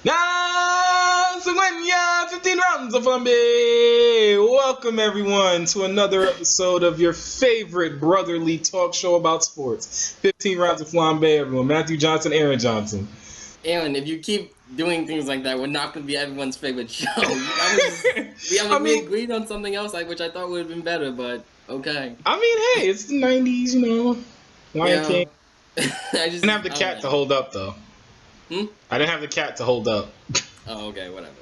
Nah, 15 rounds of Flambé. Welcome everyone to another episode of your favorite brotherly talk show about sports. 15 rounds of Flambé, everyone. Matthew Johnson, Aaron Johnson. Aaron, if you keep doing things like that, we're not going to be everyone's favorite show. That was just, I we mean, agreed on something else, which I thought would have been better, but okay. hey, it's the 90s, Lion Yeah, King. I I didn't have the don't cat to know. hold up, though. Hmm? I didn't have the cat to hold up. Oh, okay, whatever.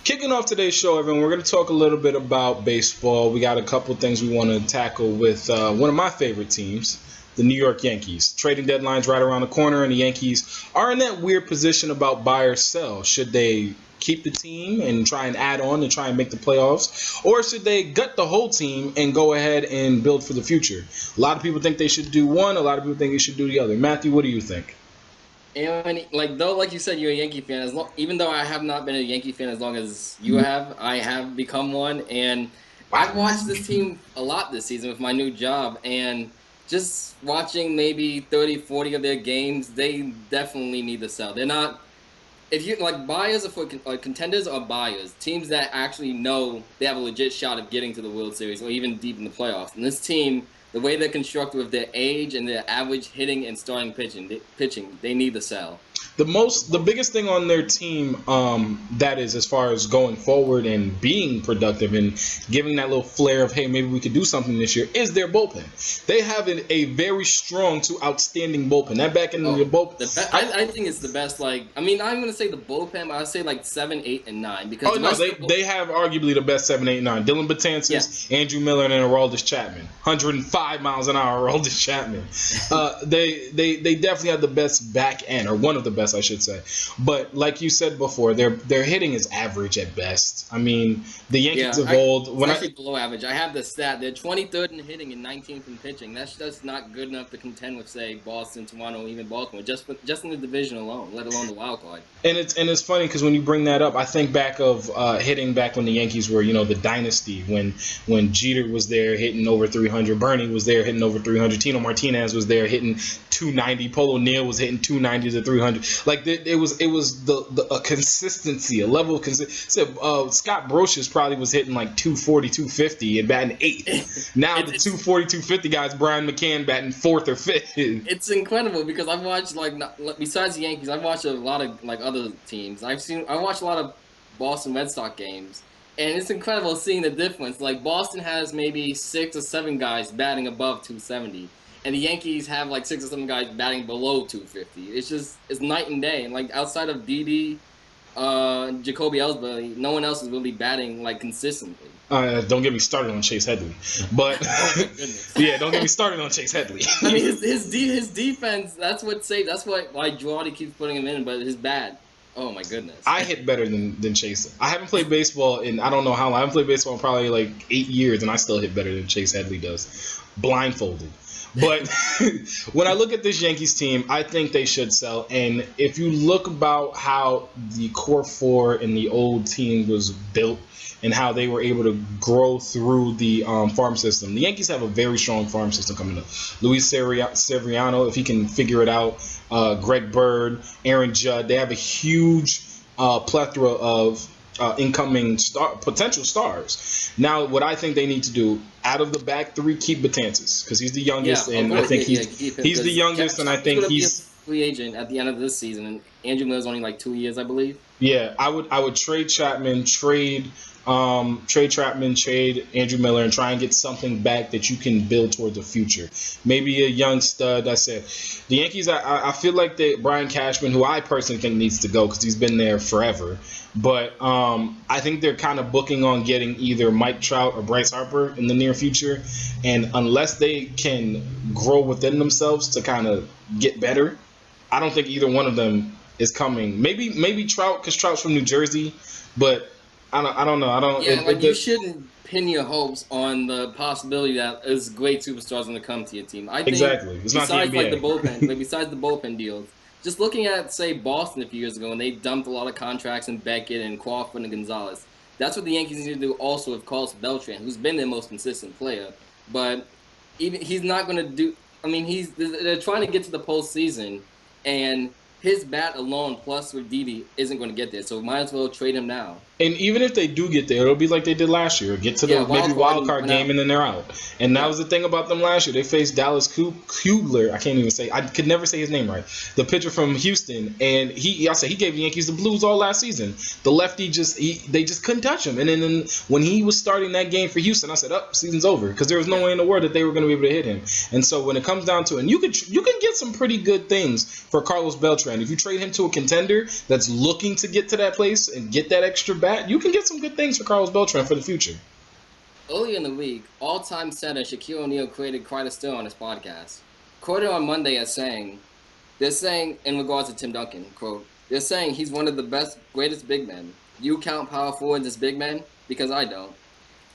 Kicking off today's show, everyone, we're going to talk a little bit about baseball. We got a couple things we want to tackle with one of my favorite teams, the New York Yankees. Trading deadline's right around the corner, and the Yankees are in that weird position about buy or sell. Should they keep the team and try and add on to try and make the playoffs, or should they gut the whole team and go ahead and build for the future? A lot of people think they should do one. A lot of people think they should do the other. Matthew, what do you think? And like you said, you're a Yankee fan. Even though I have not been a Yankee fan as long as you have, I have become one, and I've watched this team a lot this season with my new job, and just watching maybe 30, 40 of their games, they definitely need to sell. They're not. If you like, buyers are for contenders or buyers, teams that actually know they have a legit shot of getting to the World Series or even deep in the playoffs. And this team, the way they're constructed with their age and their average hitting and starting pitching, they need to sell. The biggest thing on their team, that is as far as going forward and being productive and giving that little flair of, hey, maybe we could do something this year, is their bullpen. They have a very strong to outstanding bullpen. That back end of the bullpen. I think it's the best. I'm going to say the bullpen, but I'd say 7, 8, and 9 because they have arguably the best 7, 8, 9. Dylan Betances, Andrew Miller, and Aroldis Chapman. 105 miles an hour, Aroldis Chapman. They definitely have the best back end, or one of the best, I should say. But like you said before, their hitting is average at best. I mean, the Yankees of old. It's actually below average. I have the stat. They're 23rd in hitting and 19th in pitching. That's just not good enough to contend with, say, Boston, Toronto, or even Baltimore. Just in the division alone, let alone the wild card. And it's funny because when you bring that up, I think back of hitting back when the Yankees were, the dynasty, when Jeter was there hitting over 300, Bernie was there hitting over 300, Tino Martinez was there hitting 290, Polo Neal was hitting 290 to 300. Like it was a consistency, a level of consistency. Scott Brocious probably was hitting like 240, 250 and batting 8th. Now the 240, 250 guys, Brian McCann batting 4th or 5th. It's incredible because I've watched besides the Yankees, I've watched a lot of other teams. I watched a lot of Boston Red Sox games, and it's incredible seeing the difference. Like Boston has maybe 6 or 7 guys batting above 270. And the Yankees have 6 or 7 guys batting below 250. It's night and day. And outside of Didi, Jacoby Ellsbury, no one else is really batting consistently. Don't get me started on Chase Headley, but oh my goodness. Yeah, don't get me started on Chase Headley. I mean, his defense. That's what saved. That's why Girardi keeps putting him in. But his bat. Oh my goodness. I hit better than Chase. I haven't played baseball in I don't know how long. I haven't played baseball in probably 8 years, and I still hit better than Chase Headley does, blindfolded. But when I look at this Yankees team, I think they should sell. And if you look about how the core 4 in the old team was built and how they were able to grow through the farm system, the Yankees have a very strong farm system coming up. Luis Severiano, if he can figure it out, Greg Bird, Aaron Judd, they have a huge plethora of incoming potential stars. Now, what I think they need to do, out of the back 3, keep Betances because he's the youngest, and I think he's the youngest, and I think he's free agent at the end of this season. And Andrew Miller's only 2 years, I believe. Yeah, I would trade Chapman, trade Andrew Miller, and try and get something back that you can build toward the future. Maybe a young stud. I said the Yankees. I feel like Brian Cashman, who I personally think needs to go because he's been there forever. But I think they're kind of booking on getting either Mike Trout or Bryce Harper in the near future. And unless they can grow within themselves to kind of get better, I don't think either one of them is coming. Maybe Trout, because Trout's from New Jersey, but I don't know. You shouldn't pin your hopes on the possibility that there's great superstars going to come to your team. I think exactly. It's besides not the NBA. the bullpen, besides the bullpen deals, just looking at, say, Boston a few years ago, and they dumped a lot of contracts in Beckett and Crawford and Gonzalez. That's what the Yankees need to do also with Carlos Beltran, who's been their most consistent player. But even he's not going to do. I mean, they're trying to get to the postseason, and his bat alone plus with Didi isn't going to get there. So might as well trade him now. And even if they do get there, it'll be like they did last year. Get to the maybe wild card game and then they're out. And that was the thing about them last year. They faced Dallas Kugler. I can't even say. I could never say his name right. The pitcher from Houston, and he gave the Yankees the blues all last season. The lefty they just couldn't touch him. And then when he was starting that game for Houston, I said, season's over, because there was no way in the world that they were going to be able to hit him. And so when it comes down to it, and you can get some pretty good things for Carlos Beltran. If you trade him to a contender that's looking to get to that place and get that extra bat, you can get some good things for Carlos Beltran for the future. Earlier in the week, all-time center Shaquille O'Neal created quite a stir on his podcast. Quoted on Monday as they're saying in regards to Tim Duncan, quote, they're saying he's one of the greatest big men. You count power forwards as big men? Because I don't.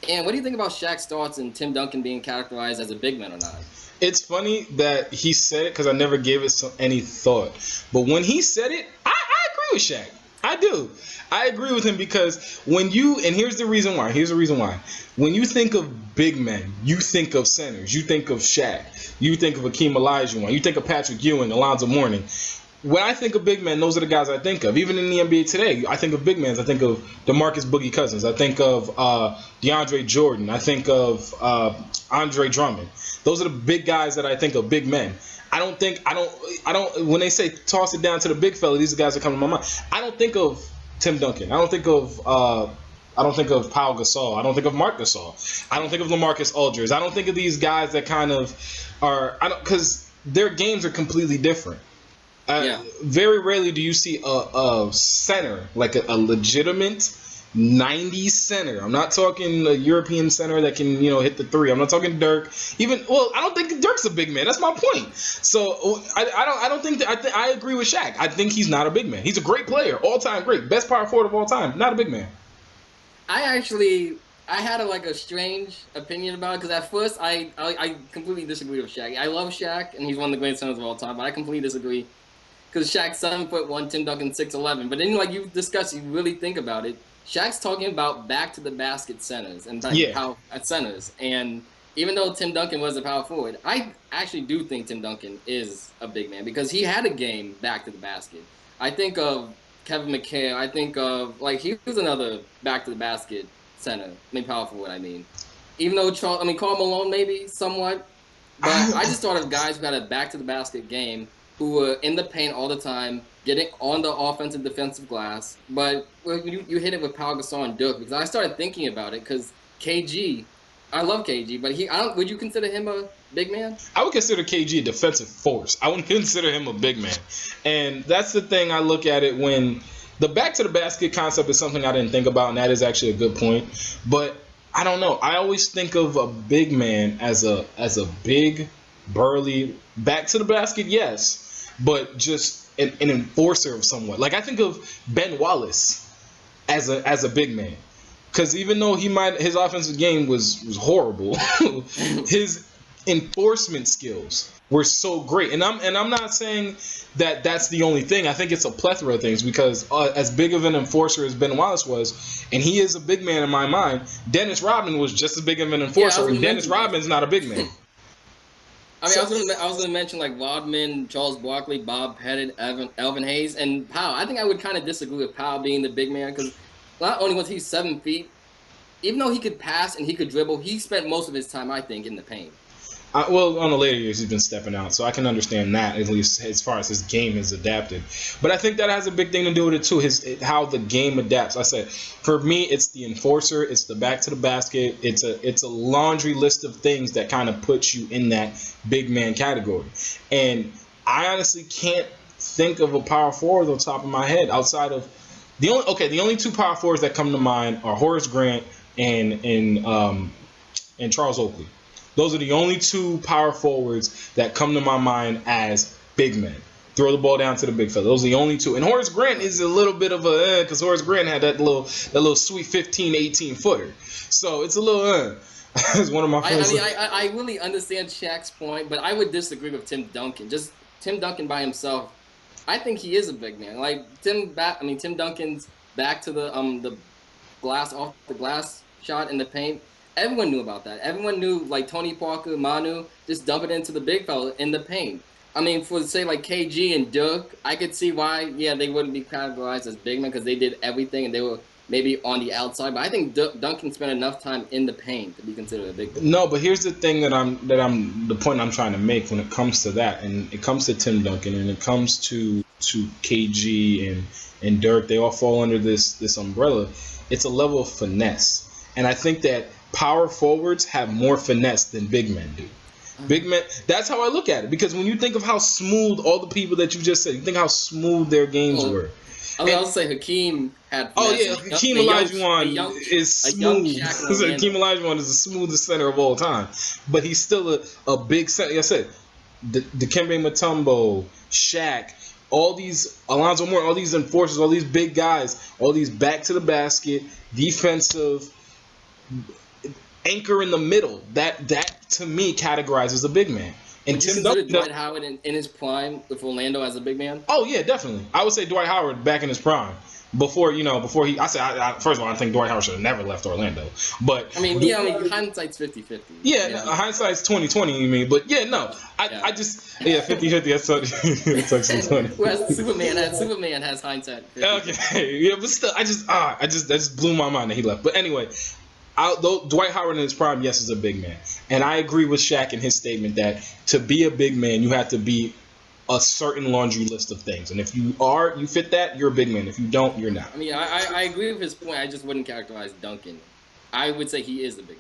And what do you think about Shaq's thoughts and Tim Duncan being characterized as a big man or not? It's funny that he said it because I never gave it any thought. But when he said it, I agree with Shaq. I do. I agree with him because and here's the reason why. When you think of big men, you think of centers. You think of Shaq. You think of Akeem Olajuwon. You think of Patrick Ewing, Alonzo Mourning. When I think of big men, those are the guys I think of. Even in the NBA today, I think of big men. I think of DeMarcus Boogie Cousins. I think of DeAndre Jordan. I think of Andre Drummond. Those are the big guys that I think of, big men. I don't. When they say toss it down to the big fella, these are the guys that come to my mind. I don't think of Tim Duncan. I don't think of Pau Gasol. I don't think of Marc Gasol. I don't think of LaMarcus Aldridge. I don't think of these guys that kind of are, because their games are completely different. Very rarely do you see a center, like a legitimate 90s center. I'm not talking a European center that can, hit the three. I'm not talking Dirk. I don't think Dirk's a big man. That's my point. So I don't think that. I agree with Shaq. I think he's not a big man. He's a great player, all time great, best power forward of all time. Not a big man. I had a strange opinion about it because at first I completely disagree with Shaq. I love Shaq and he's one of the greatest centers of all time, but I completely disagree because Shaq's 7'1", Tim Duncan 6'11". But then, like you discussed, you really think about it. Shaq's talking about back to the basket centers and power at centers. And even though Tim Duncan was a power forward, I actually do think Tim Duncan is a big man because he had a game back to the basket. I think of Kevin McHale. I think of, he was another back to the basket center. Power forward, Even though Karl Malone maybe somewhat. But I just thought of guys who had a back to the basket game who were in the paint all the time, getting on the offensive defensive glass. But you hit it with Pau Gasol and Dirk, because I started thinking about it because KG, I love KG, but would you consider him a big man? I would consider KG a defensive force. I wouldn't consider him a big man. And that's the thing I look at it when the back to the basket concept is something I didn't think about, and that is actually a good point. But I don't know. I always think of a big man as a big, burly, back to the basket, yes, but just an enforcer of someone. Like I think of Ben Wallace as a big man, because even though his offensive game was horrible, his enforcement skills were so great. And I'm not saying that that's the only thing. I think it's a plethora of things, because as big of an enforcer as Ben Wallace was, and he is a big man in my mind, Dennis Rodman was just as big of an enforcer, and Dennis Rodman's not a big man. I was going to mention Rodman, Charles Barkley, Bob Pettit, Elvin Hayes, and Powell. I think I would kind of disagree with Powell being the big man, because not only was he 7 feet, even though he could pass and he could dribble, he spent most of his time, I think, in the paint. Well, on the later years, he's been stepping out, so I can understand that, at least as far as his game is adapted. But I think that has a big thing to do with it, too, how the game adapts. I said, for me, it's the enforcer, it's the back to the basket, it's a laundry list of things that kind of puts you in that big man category. And I honestly can't think of a power forward on top of my head outside of the only two power forwards that come to mind are Horace Grant and Charles Oakley. Those are the only two power forwards that come to my mind as big men. Throw the ball down to the big fella. Those are the only two. And Horace Grant is a little bit of because Horace Grant had that little sweet 15, 18 footer. So it's a little It's one of my friends. I really understand Shaq's point, but I would disagree with Tim Duncan. Just Tim Duncan by himself, I think he is a big man. Tim Duncan's back to the glass shot in the paint. Everyone knew about that. Everyone knew, Tony Parker, Manu, just dump it into the big fella in the paint. I mean, for say like KG and Dirk, I could see why. Yeah, they wouldn't be categorized as big men because they did everything and they were maybe on the outside. But I think Duncan spent enough time in the paint to be considered a big man. No, but here's the thing that I'm the point I'm trying to make when it comes to that, and it comes to Tim Duncan, and it comes to KG and Dirk. They all fall under this umbrella. It's a level of finesse, and I think that power forwards have more finesse than big men do. Big men. That's how I look at it. Because when you think of how smooth all the people that you just said, you think how smooth their games were. I mean, I'll say Hakeem had. Oh yeah, Hakeem Olajuwon is smooth. Hakeem Olajuwon is the smoothest center of all time, but he's still a big center. Like I said, Dikembe Mutombo, Shaq, all these Alonzo Moore, all these enforcers, all these big guys, all these back to the basket, defensive anchor in the middle. That to me categorizes a big man. And Would you consider Dwight Howard in his prime with Orlando as a big man? Oh yeah, definitely. I would say Dwight Howard back in his prime. Before he, first of all, I think Dwight Howard should have never left Orlando. But I mean, hindsight's 50-50. Yeah, hindsight's 20/20. You mean? But yeah, no, I just 50-50. That's like 20. Whereas Superman has hindsight. 50. Okay, yeah, but still, that just blew my mind that he left. But anyway. Dwight Howard in his prime, yes, is a big man. And I agree with Shaq in his statement that to be a big man, you have to be a certain laundry list of things. And if you fit that, you're a big man. If you don't, you're not. I mean, I agree with his point. I just wouldn't characterize Duncan. I would say he is a big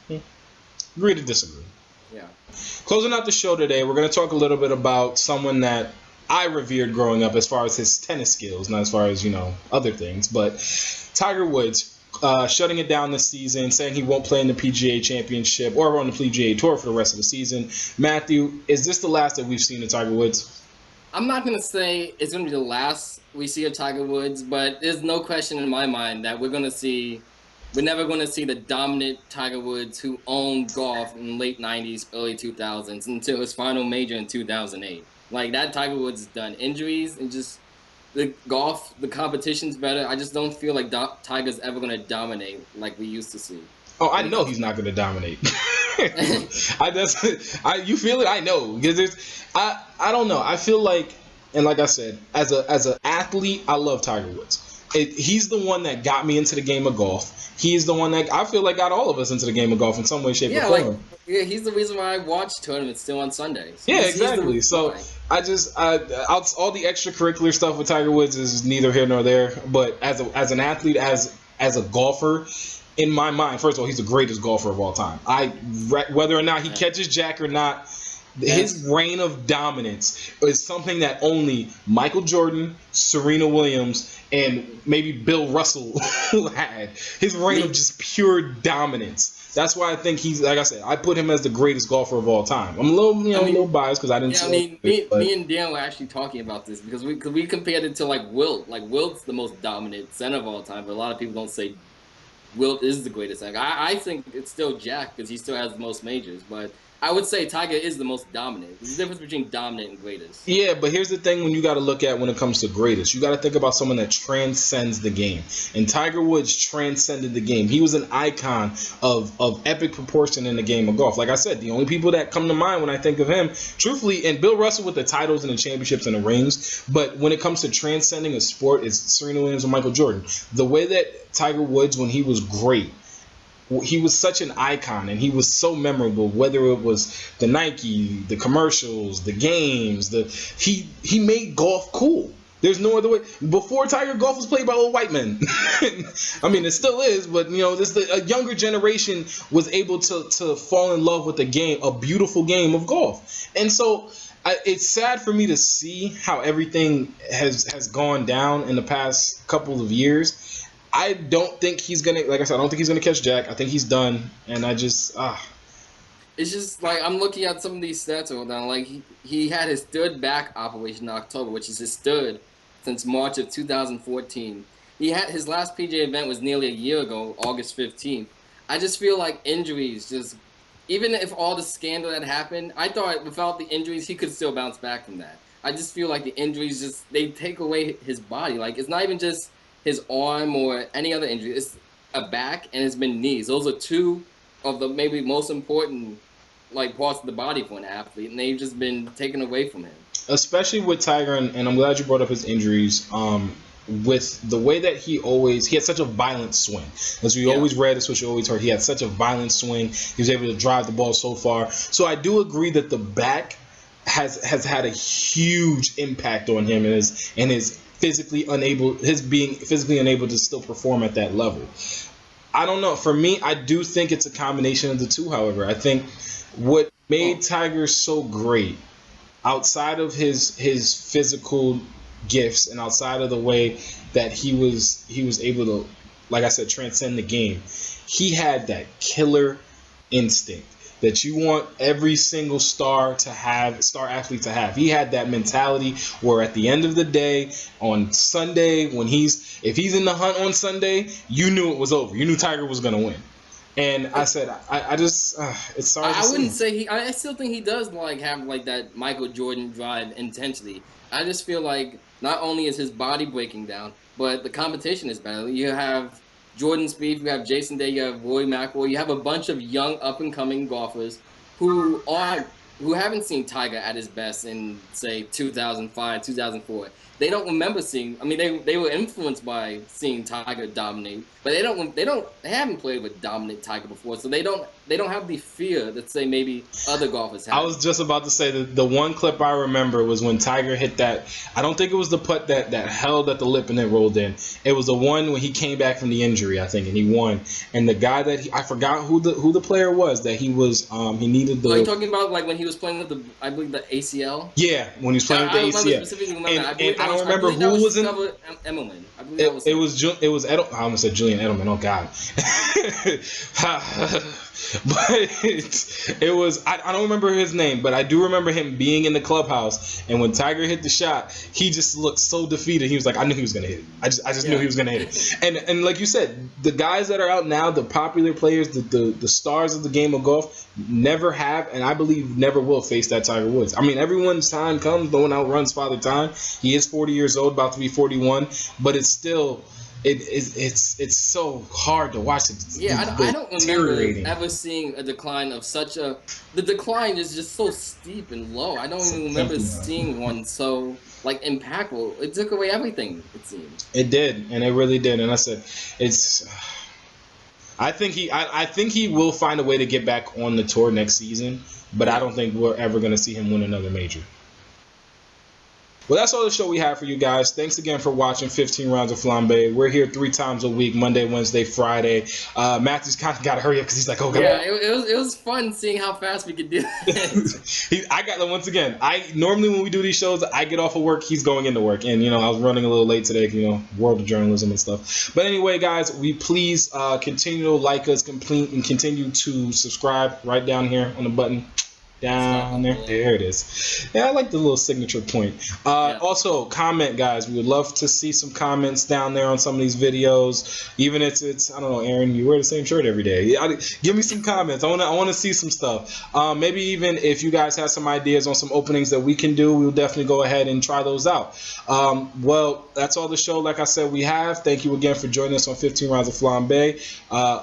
man. Agree to disagree. Yeah. Closing out the show today, we're going to talk a little bit about someone that I revered growing up as far as his tennis skills, not as far as, other things. But Tiger Woods. Shutting it down this season, saying he won't play in the PGA Championship or on the PGA Tour for the rest of the season. Matthew, is this the last that we've seen of Tiger Woods? I'm not going to say it's going to be the last we see of Tiger Woods, but there's no question in my mind that we're never going to see the dominant Tiger Woods who owned golf in the late 90s, early 2000s until his final major in 2008. Like, that Tiger Woods is done. Injuries and just... the competition's better. I just don't feel like Tiger's ever going to dominate like we used to see. Oh, I know he's not going to dominate. You feel it? I know. Because I don't know. I feel like, and like I said, as an athlete, I love Tiger Woods. He's the one that got me into the game of golf. He's the one that I feel like got all of us into the game of golf in some way, shape, or form. He's the reason why I watch tournaments still on Sundays. Yeah, exactly. So all the extracurricular stuff with Tiger Woods is neither here nor there. But as an athlete, as a golfer, in my mind, first of all, he's the greatest golfer of all time. Whether or not he catches Jack or not, his reign of dominance is something that only Michael Jordan, Serena Williams, and maybe Bill Russell had. His reign of just pure dominance. That's why I think he's, like I said, I put him as the greatest golfer of all time. I'm a little biased because I didn't. Yeah, me and Dan were actually talking about this because we compared it to like Wilt. Like Wilt's the most dominant center of all time, but a lot of people don't say Wilt is the greatest. Like I think it's still Jack because he still has the most majors, but I would say Tiger is the most dominant. There's a difference between dominant and greatest. Yeah, but here's the thing when you got to look at when it comes to greatest. You got to think about someone that transcends the game. And Tiger Woods transcended the game. He was an icon of epic proportion in the game of golf. Like I said, the only people that come to mind when I think of him, truthfully, and Bill Russell with the titles and the championships and the rings, but when it comes to transcending a sport, it's Serena Williams and Michael Jordan. The way that Tiger Woods, when he was great, he was such an icon and he was so memorable, whether it was the Nike, the commercials, the games, he made golf cool. There's no other way. Before Tiger, golf was played by old white men. I mean, it still is, but a younger generation was able to fall in love with the game, a beautiful game of golf. And so it's sad for me to see how everything has gone down in the past couple of years. I don't think he's going to, like I said, I don't think he's going to catch Jack. I think he's done. And I just, It's just like, I'm looking at some of these stats right now. Like, he had his third back operation in October, which is his third since March of 2014. His last PGA event was nearly a year ago, August 15th. I just feel like injuries just, even if all the scandal that happened, I thought without the injuries, he could still bounce back from that. I just feel like the injuries just, they take away his body. Like, it's not even just his arm or any other injury. It's a back and it's been knees. Those are two of the maybe most important like parts of the body for an athlete, and they've just been taken away from him. Especially with Tiger, and I'm glad you brought up his injuries. With the way that he had such a violent swing. As we always read, as what you always heard, he had such a violent swing. He was able to drive the ball so far. So I do agree that the back has had a huge impact on him, and is being physically unable to still perform at that level. I don't know. For me, I do think it's a combination of the two. However, I think what made Tiger so great, outside of his physical gifts and outside of the way that he was able to, like I said, transcend the game, he had that killer instinct that you want every single star athlete to have. He had that mentality where at the end of the day, on Sunday, if he's in the hunt on Sunday, you knew it was over. You knew Tiger was going to win. And I said, I just, it's sorry. I wouldn't say I still think he does have that Michael Jordan drive intensity. I just feel like not only is his body breaking down, but the competition is better. You have Jordan Spieth, you have Jason Day, you have Rory McIlroy, you have a bunch of young up and coming golfers who haven't seen Tiger at his best in, say, 2005, 2004. They don't remember seeing. I mean, they were influenced by seeing Tiger dominate, but they haven't played with dominant Tiger before, so they don't have the fear that, say, maybe other golfers have. I was just about to say that the one clip I remember was when Tiger hit that. I don't think it was the putt that held at the lip and then rolled in. It was the one when he came back from the injury, I think, and he won. And the guy I forgot who the player was that he was. He needed the. Are you talking about like when he was playing with I believe the ACL? Yeah, when he was playing with the ACL. Specifically remember I don't remember who was in. Emmerman. It was Edelman. I almost said Julian Edelman. Oh God. But it was. I don't remember his name, but I do remember him being in the clubhouse. And when Tiger hit the shot, he just looked so defeated. He was like, I knew he was gonna hit it. I just knew he was gonna hit it. And like you said, the guys that are out now, the popular players, the stars of the game of golf, never have, and I believe never will face that Tiger Woods. I mean, everyone's time comes. No one outruns Father Time. He is 40 years old, about to be 41, but it's still. It's so hard to watch it. Yeah, I don't remember ever seeing a decline of such a. The decline is just so steep and low. I don't even remember seeing one so impactful. It took away everything. It seemed. It did, and it really did. And I said, it's. I think he will find a way to get back on the tour next season, but I don't think we're ever going to see him win another major. Well, that's all the show we have for you guys. Thanks again for watching 15 Rounds of Flambé. We're here 3 times a week, Monday, Wednesday, Friday. Matthew's kind of got to hurry up because he's like, oh, God. Yeah, it was fun seeing how fast we could do it. Once again, normally when we do these shows, I get off of work, he's going into work. And, I was running a little late today, world of journalism and stuff. But anyway, guys, we please continue to like us, and continue to subscribe right down here on the button. Down there. There it is. Yeah, I like the little signature point. Also, comment, guys. We would love to see some comments down there on some of these videos. Even if it's I don't know, Aaron, you wear the same shirt every day. Give me some comments. I want to see some stuff. Maybe even if you guys have some ideas on some openings that we can do, we'll definitely go ahead and try those out. Well, that's all the show, like I said, we have. Thank you again for joining us on 15 Rounds of Flambé.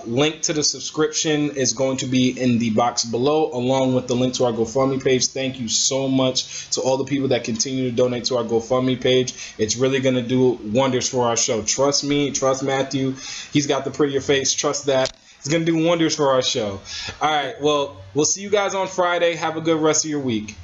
Link to the subscription is going to be in the box below, along with the link to our GoFundMe page. Thank you so much to all the people that continue to donate to our GoFundMe page. It's really going to do wonders for our show. Trust me, trust Matthew. He's got the prettier face. Trust that. It's going to do wonders for our show. All right, well, we'll see you guys on Friday. Have a good rest of your week.